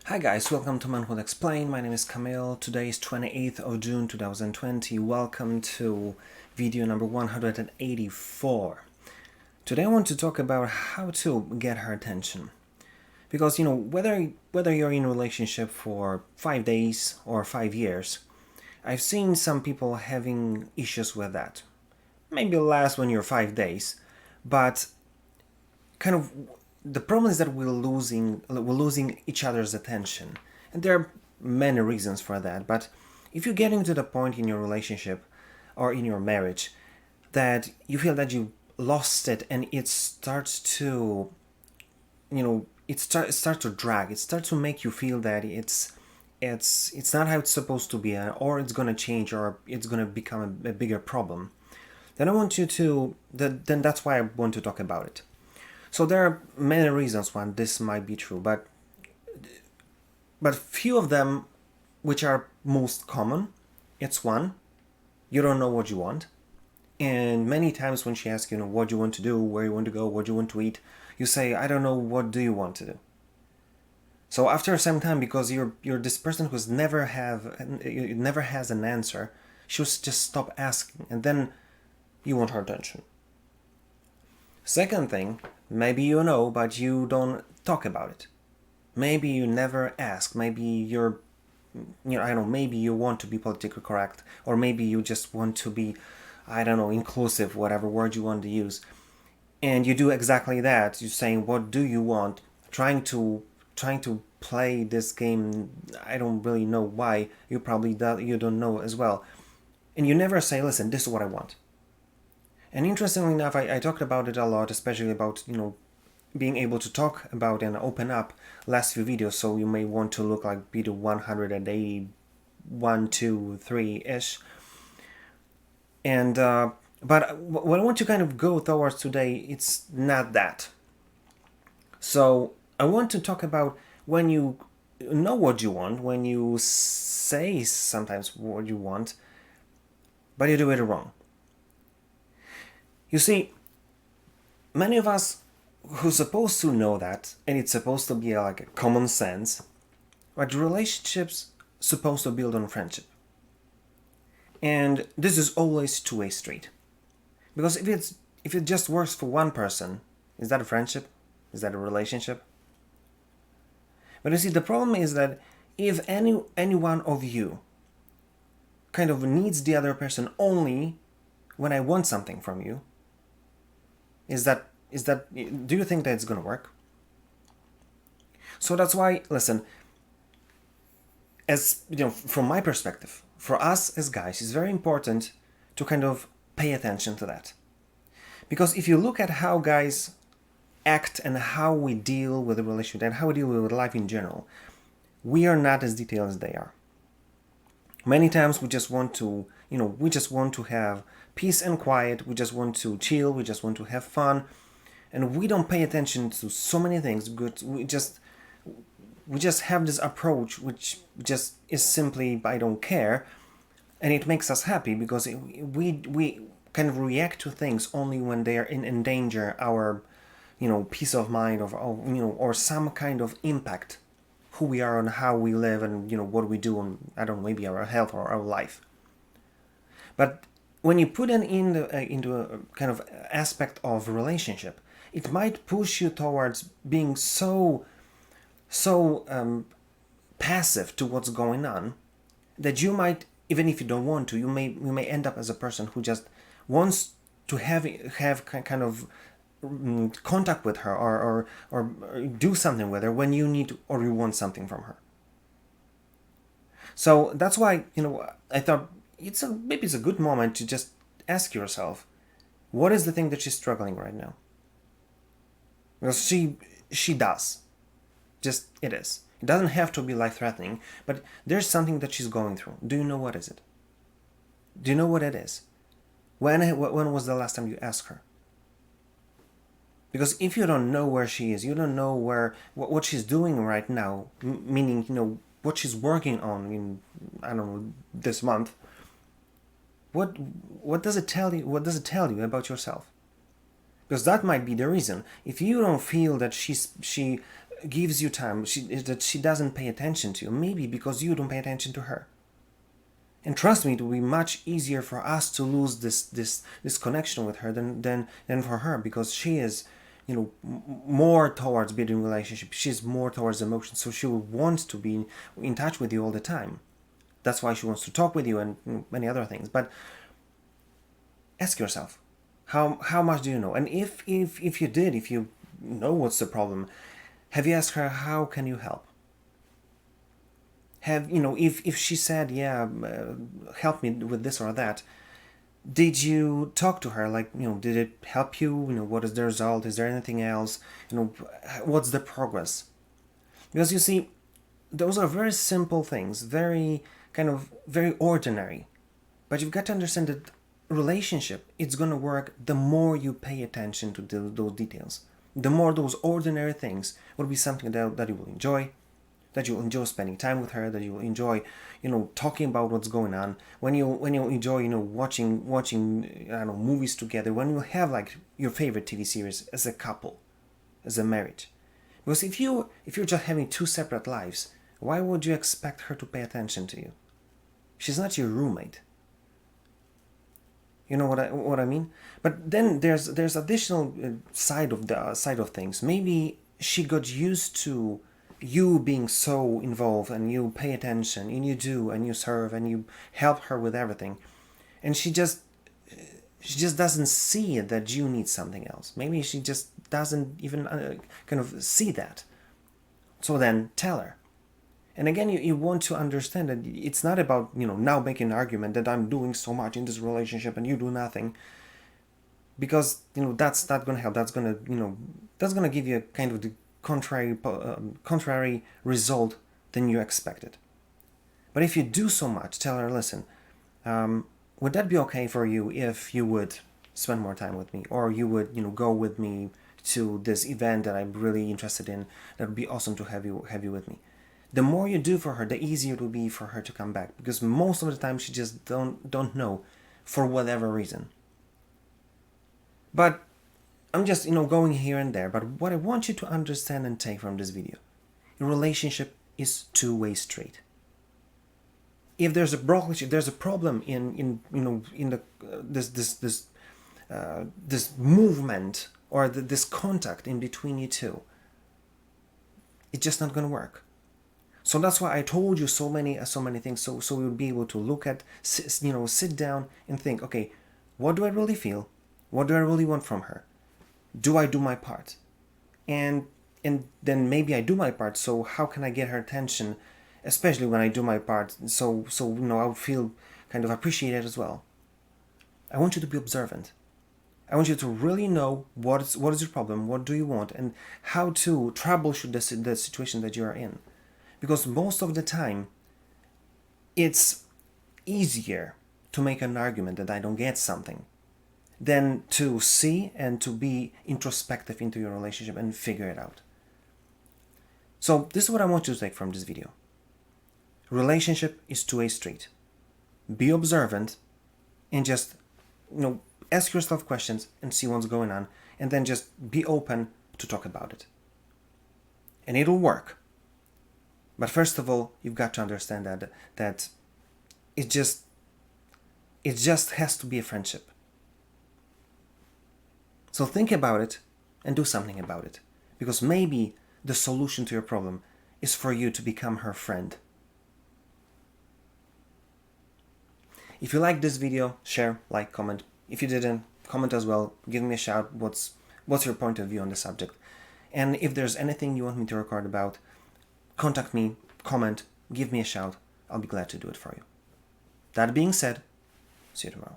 Hi guys, welcome to Manhood Explained. My name is Camille. Today is 28th of June 2020. Welcome to video number 184. Today I want to talk about how to get her attention. Because whether you're in a relationship for 5 days or 5 years, I've seen some people having issues with that. Maybe less when you're 5 days, but kind of the problem is that we're losing each other's attention, and there are many reasons for that. But if you're getting to the point in your relationship or in your marriage that you feel that you lost it, and it starts to it starts to drag, it starts to make you feel that it's not how it's supposed to be, or it's going to change, or it's going to become a bigger problem, then I want you to then that's why I want to talk about it. So there are many reasons why this might be true, but few of them which are most common. It's one, you don't know what you want. And many times when she asks you, what do you want to do, where you want to go, what do you want to eat, you say, I don't know, what do you want to do? So after some time, because you're this person who's never has an answer, she'll just stop asking, and then you want her attention. Second thing, maybe you know, but you don't talk about it. Maybe you never ask. Maybe I don't know, maybe you want to be politically correct, or maybe you just want to be, I don't know, inclusive, whatever word you want to use. And you do exactly that. You're saying, what do you want? Trying to play this game. I don't really know why. You don't know as well. And you never say, listen, this is what I want. And interestingly enough, I talked about it a lot, especially about, being able to talk about and open up last few videos. So you may want to look like video 181, 2, 3-ish. And, but what I want to kind of go towards today, it's not that. So I want to talk about when you know what you want, when you say sometimes what you want, but you do it wrong. You see, many of us who's supposed to know that, and it's supposed to be like a common sense, but relationships supposed to build on friendship. And this is always two-way street. Because if it just works for one person, is that a friendship? Is that a relationship? But you see, the problem is that if any one of you kind of needs the other person only when I want something from you, do you think that it's going to work? So that's why, listen, as from my perspective, for us as guys, it's very important to kind of pay attention to that. Because if you look at how guys act and how we deal with the relationship and how we deal with life in general, we are not as detailed as they are. Many times we just want to, have peace and quiet. We just want to chill. We just want to have fun. And we don't pay attention to so many things. We just have this approach which just is simply, I don't care. And it makes us happy because we kind of react to things only when they are in danger our, peace of mind, or some kind of impact who we are and how we live and, what we do on, I don't know, maybe our health or our life. But when you put it into a kind of aspect of relationship, it might push you towards being so passive to what's going on that you might, even if you don't want to, you may end up as a person who just wants to have kind of contact with her or do something with her when you need or you want something from her. So that's why I thought maybe it's a good moment to just ask yourself, what is the thing that she's struggling right now? Because she does. Just it is. It doesn't have to be life-threatening, but there's something that she's going through. Do you know what is it? Do you know what it is? When was the last time you asked her? Because if you don't know where she is, you don't know what she's doing right now, meaning what she's working on in, I don't know, this month. What does it tell you? What does it tell you about yourself? Because that might be the reason. If you don't feel that she gives you time, that she doesn't pay attention to you, maybe because you don't pay attention to her. And trust me, it will be much easier for us to lose this connection with her than for her, because she is, more towards building relationship. She's more towards emotion, so she will want to be in touch with you all the time. That's why she wants to talk with you and many other things. But ask yourself, how much do you know? And if you know what's the problem, have you asked her how can you help? Have if she said, yeah, help me with this or that, did you talk to her, like, did it help you? What is the result? Is there anything else? What's the progress? Because you see, those are very simple things, very ordinary, but you've got to understand that relationship, it's going to work the more you pay attention to those details. The more those ordinary things will be something that you will enjoy, that you'll enjoy spending time with her, that you'll enjoy, talking about what's going on, when you'll enjoy, watching, I don't know, movies together, when you have like your favorite TV series as a couple, as a marriage. Because if you're just having two separate lives, why would you expect her to pay attention to you? She's not your roommate. You know what I mean? But then there's additional side of things. Maybe she got used to you being so involved, and you pay attention, and you do, and you serve, and you help her with everything, and she just doesn't see that you need something else. Maybe she just doesn't even kind of see that. So then tell her. And again, you want to understand that it's not about now making an argument that I'm doing so much in this relationship and you do nothing, because that's not going to help. That's going to give you a kind of the contrary result than you expected. But if you do so much, tell her, listen, would that be okay for you if you would spend more time with me, or you would go with me to this event that I'm really interested in? That would be awesome to have you with me. The more you do for her, the easier it will be for her to come back, because most of the time she just don't know, for whatever reason. But I'm just going here and there. But what I want you to understand and take from this video, your relationship is two-way street. If there's a blockage, if there's a problem in this movement, or this contact in between you two, it's just not going to work. So that's why I told you so many things, so you'll be able to look at, sit down and think, okay, what do I really feel? What do I really want from her? Do I do my part? And then maybe I do my part, so how can I get her attention, especially when I do my part, so I would feel kind of appreciated as well. I want you to be observant. I want you to really know what is your problem, what do you want, and how to troubleshoot the situation that you are in. Because most of the time, it's easier to make an argument that I don't get something than to see and to be introspective into your relationship and figure it out. So this is what I want you to take from this video. Relationship is two-way street. Be observant and just, ask yourself questions and see what's going on, and then just be open to talk about it. And it'll work. But first of all, you've got to understand that it just has to be a friendship. So think about it and do something about it. Because maybe the solution to your problem is for you to become her friend. If you liked this video, share, like, comment. If you didn't, comment as well. Give me a shout. What's your point of view on the subject? And if there's anything you want me to record about, contact me, comment, give me a shout. I'll be glad to do it for you. That being said, see you tomorrow.